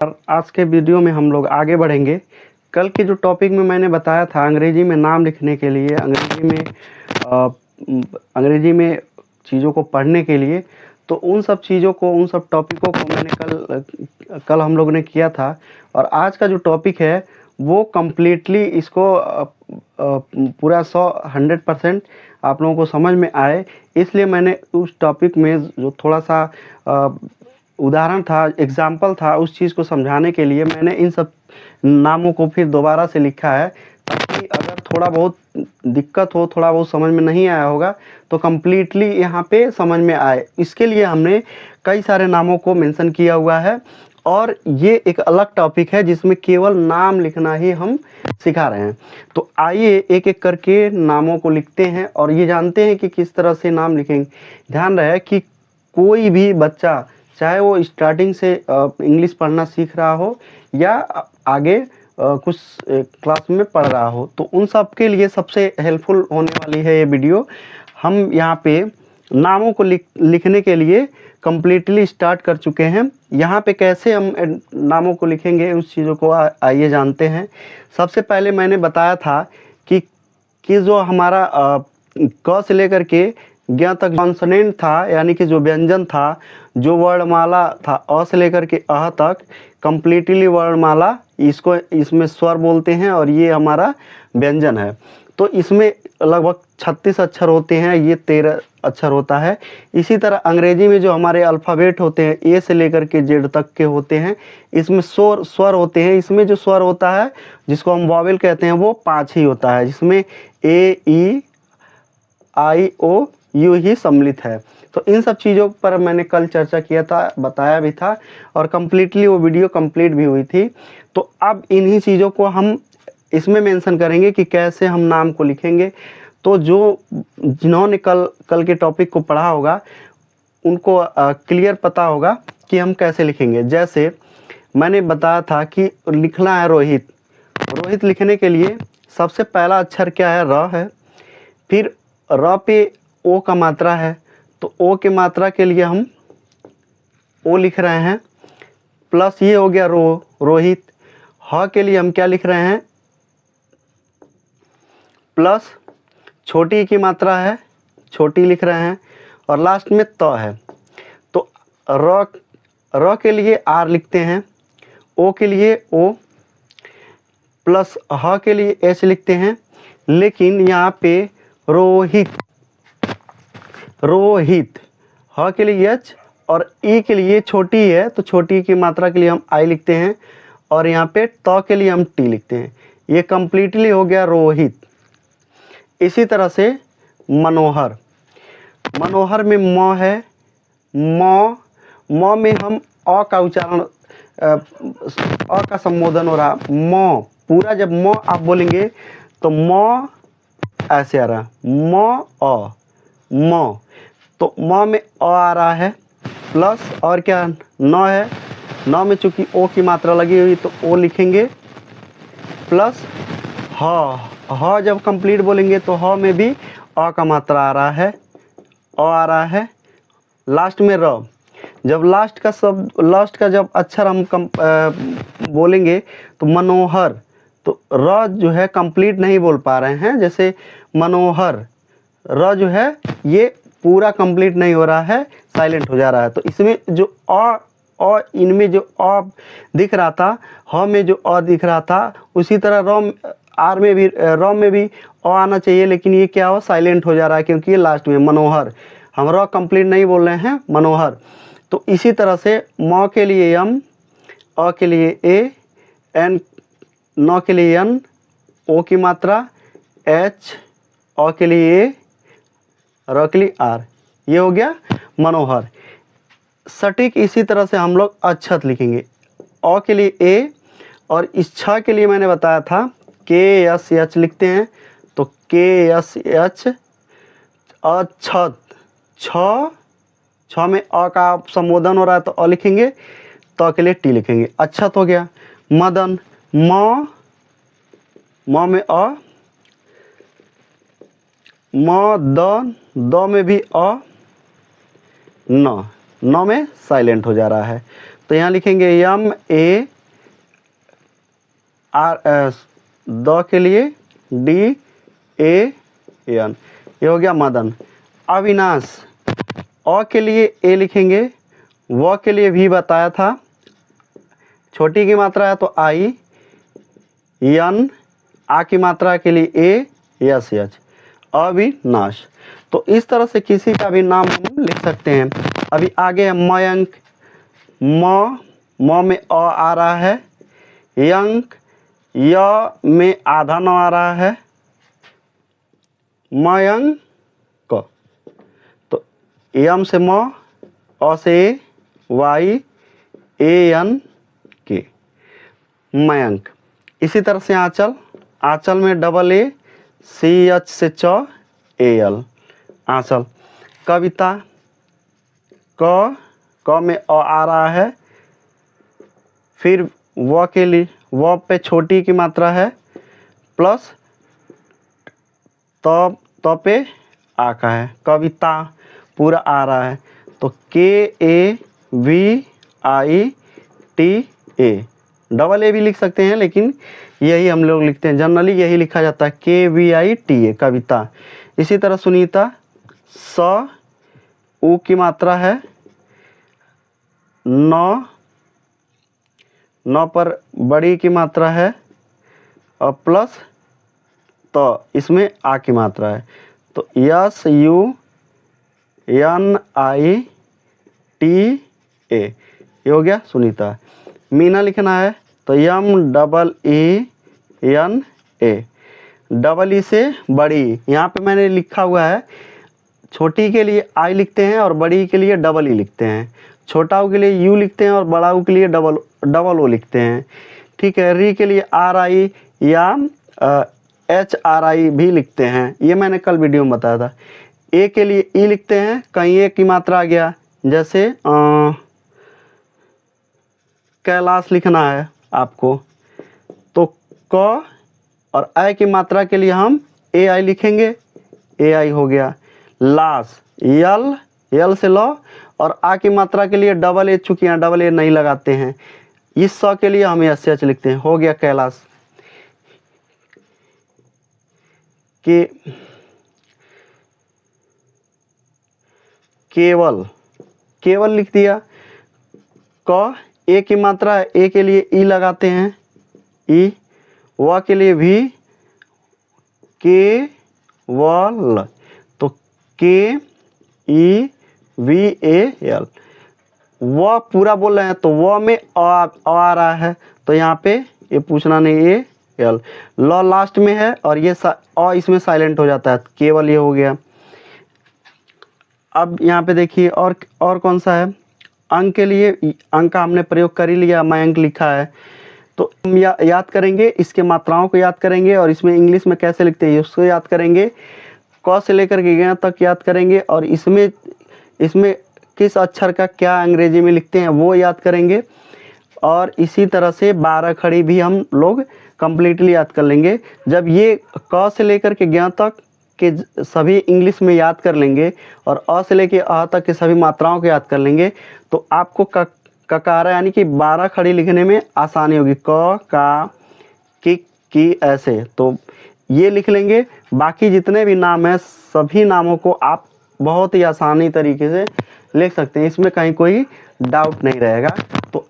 और आज के वीडियो में हम लोग आगे बढ़ेंगे। कल के जो टॉपिक में मैंने बताया था अंग्रेजी में नाम लिखने के लिए, अंग्रेजी में चीज़ों को पढ़ने के लिए, तो उन सब चीज़ों को, उन सब टॉपिकों को मैंने कल हम लोग ने किया था। और आज का जो टॉपिक है वो कम्प्लीटली इसको पूरा 100% आप लोगों को समझ में आए, इसलिए मैंने उस टॉपिक में जो थोड़ा सा उदाहरण था, एग्जाम्पल था, उस चीज़ को समझाने के लिए मैंने इन सब नामों को फिर दोबारा से लिखा है, ताकि अगर थोड़ा बहुत दिक्कत हो, थोड़ा बहुत समझ में नहीं आया होगा तो कम्प्लीटली यहाँ पे समझ में आए। इसके लिए हमने कई सारे नामों को मेंशन किया हुआ है, और ये एक अलग टॉपिक है जिसमें केवल नाम लिखना ही हम सिखा रहे हैं। तो आइए एक एक करके नामों को लिखते हैं और ये जानते हैं कि किस तरह से नाम लिखेंगे। ध्यान रहे कि कोई भी बच्चा, चाहे वो स्टार्टिंग से इंग्लिश पढ़ना सीख रहा हो या आगे कुछ क्लास में पढ़ रहा हो, तो उन सब के लिए सबसे हेल्पफुल होने वाली है ये वीडियो। हम यहाँ पे नामों को लिखने के लिए कम्प्लीटली स्टार्ट कर चुके हैं। यहाँ पे कैसे हम नामों को लिखेंगे उस चीज़ों को आइए जानते हैं। सबसे पहले मैंने बताया था कि जो हमारा क से लेकर के ज्ञ तक कॉन्सोनेंट था, यानी कि जो व्यंजन था, जो वर्णमाला था, अ से लेकर के अह तक कम्प्लीटली वर्णमाला, इसको इसमें स्वर बोलते हैं और ये हमारा व्यंजन है। तो इसमें लगभग 36 अक्षर होते हैं, ये 13 अक्षर होता है। इसी तरह अंग्रेजी में जो हमारे अल्फ़ाबेट होते हैं, ए से लेकर के जेड तक के होते हैं, इसमें स्वर होते हैं। इसमें जो स्वर होता है जिसको हम वॉवेल कहते हैं वो 5 ही होता है, जिसमें ए, ई, आई, ओ, यू ही सम्मिलित है। तो इन सब चीज़ों पर मैंने कल चर्चा किया था, बताया भी था, और कम्प्लीटली वो वीडियो कंप्लीट भी हुई थी। तो अब इन्हीं चीज़ों को हम इसमें मेंशन करेंगे कि कैसे हम नाम को लिखेंगे। तो जिन्होंने कल के टॉपिक को पढ़ा होगा उनको क्लियर पता होगा कि हम कैसे लिखेंगे। जैसे मैंने बताया था कि लिखना है रोहित। रोहित लिखने के लिए सबसे पहला अक्षर क्या है? र है। फिर र पे ओ का मात्रा है, तो ओ के मात्रा के लिए हम ओ लिख रहे हैं, प्लस ये हो गया रोहित। ह के लिए हम क्या लिख रहे हैं? प्लस छोटी की मात्रा है, छोटी लिख रहे हैं, और लास्ट में त है। तो र के लिए आर लिखते हैं, ओ के लिए ओ, प्लस ह के लिए एच लिखते हैं। लेकिन यहाँ पे रोहित, ह के लिए एच, और ई के लिए छोटी है तो छोटी की मात्रा के लिए हम आई लिखते हैं, और यहाँ पे त के लिए हम टी लिखते हैं। ये कम्प्लीटली हो गया रोहित। इसी तरह से मनोहर। मनोहर में म है, म में हम अ का उच्चारण, अ का संबोधन हो रहा। म पूरा जब म आप बोलेंगे तो म ऐसे आ रहा, म। तो म में अ आ रहा है, प्लस और क्या न है, न में चूंकि ओ की मात्रा लगी हुई तो ओ लिखेंगे, प्लस ह जब कंप्लीट बोलेंगे तो ह में भी अ का मात्रा आ रहा है, अ आ रहा है। लास्ट में र। जब लास्ट का जब अक्षर हम बोलेंगे तो मनोहर, तो र जो है कंप्लीट नहीं बोल पा रहे हैं। जैसे मनोहर, र जो है ये पूरा कंप्लीट नहीं हो रहा है, साइलेंट हो जा रहा है। तो इसमें जो इनमें जो अ दिख रहा था, ह में जो अ दिख रहा था, उसी तरह र में भी अ आना चाहिए, लेकिन ये क्या हो, साइलेंट हो जा रहा है, क्योंकि ये लास्ट में मनोहर, हम र कंप्लीट नहीं बोल रहे हैं, मनोहर। तो इसी तरह से म के लिए एम, अ के लिए ए, एन, न के लिए एन, ओ की मात्रा एच, अ के लिए ए, र के लिए आर। ये हो गया मनोहर। सटीक इसी तरह से हम लोग अक्षत लिखेंगे। अ के लिए ए, और इस छ के लिए मैंने बताया था के एस एच लिखते हैं, तो के एस एच। अक्षत, छ में अ का संबोधन हो रहा है तो अ लिखेंगे, त के लिए टी लिखेंगे, अक्षत हो गया। मदन, म में अ, द में भी अ, न में साइलेंट हो जा रहा है। तो यहाँ लिखेंगे यम ए आर द के लिए डी ए एन, ये हो गया मदन। अविनाश, अ के लिए ए लिखेंगे, व के लिए भी बताया था, छोटी की मात्रा है तो आई, यन, आ की मात्रा के लिए ए, यस यच, अविनाश। तो इस तरह से किसी का भी नाम हम लिख सकते हैं। अभी आगे है मयंक, म में अ आ रहा है, यंक, य में आधा न आ रहा है, मयंक। तो यम से म, अ से ए, वाई, ए एन के, मयंक। इसी तरह से आंचल, आंचल में डबल ए, सी एच से च, ए एल, आंचल। कविता, क में अ आ रहा है, फिर व के लिए व पे छोटी की मात्रा है, प्लस त पे आ का है, कविता पूरा आ रहा है। तो के A V I T A, double A भी लिख सकते हैं लेकिन यही हम लोग लिखते हैं, जनरली यही लिखा जाता है, के वी आई टी ए, कविता। इसी तरह सुनीता, स उ की मात्रा है, न पर बड़ी की मात्रा है और प्लस तो इसमें आ की मात्रा है। तो S U N I T A, ये हो गया सुनीता। मीना लिखना है तो M double E N A, double E से बड़ी। यहाँ पे मैंने लिखा हुआ है, छोटी के लिए आई लिखते हैं और बड़ी के लिए डबल ई लिखते हैं, छोटा के लिए यू लिखते हैं और बड़ा के लिए डबल ओ लिखते हैं। ठीक है, री के लिए आर आई या एच आर आई भी लिखते हैं, ये मैंने कल वीडियो में बताया था। ए के लिए ई लिखते हैं, कहीं ए की मात्रा आ गया, जैसे कैलाश लिखना है आपको तो क और आई की मात्रा के लिए हम ए आई लिखेंगे, ए आई हो गया। लाश, यल, यल से लॉ, और आ की मात्रा के लिए डबल ए, चूंकि यहाँ डबल ए नहीं लगाते हैं, इस स के लिए हम एस एच लिखते हैं, हो गया कैलाश। के केवल, केवल लिख दिया। क ए की मात्रा है, ए के लिए ई लगाते हैं, ई, व के लिए भी केवल, तो के ई वी ए एल। व पूरा बोल रहे हैं तो व में आ रहा है, तो यहाँ पे ये पूछना नहीं, ए एल। ल लास्ट में है और ये इसमें साइलेंट हो जाता है, केवल ये हो गया। अब यहाँ पे देखिए और कौन सा है, अंक के लिए अंक का हमने प्रयोग कर ही लिया, मयंक लिखा है, तो हम याद करेंगे, इसके मात्राओं को याद करेंगे और इसमें इंग्लिश में कैसे लिखते हैं उसको याद करेंगे, क से लेकर के ग तक याद करेंगे, और इसमें किस अक्षर का क्या अंग्रेजी में लिखते हैं वो याद करेंगे। और इसी तरह से 12 खड़ी भी हम लोग कंप्लीटली याद कर लेंगे। जब ये क से लेकर के ग तक के सभी इंग्लिश में याद कर लेंगे और अ से लेकर अ तक के सभी मात्राओं को याद कर लेंगे, तो आपको ककारा यानी कि 12 खड़ी लिखने में आसानी होगी, क का की ऐसे, तो ये लिख लेंगे। बाकी जितने भी नाम हैं सभी नामों को आप बहुत ही आसानी तरीके से लिख सकते हैं, इसमें कहीं कोई डाउट नहीं रहेगा। तो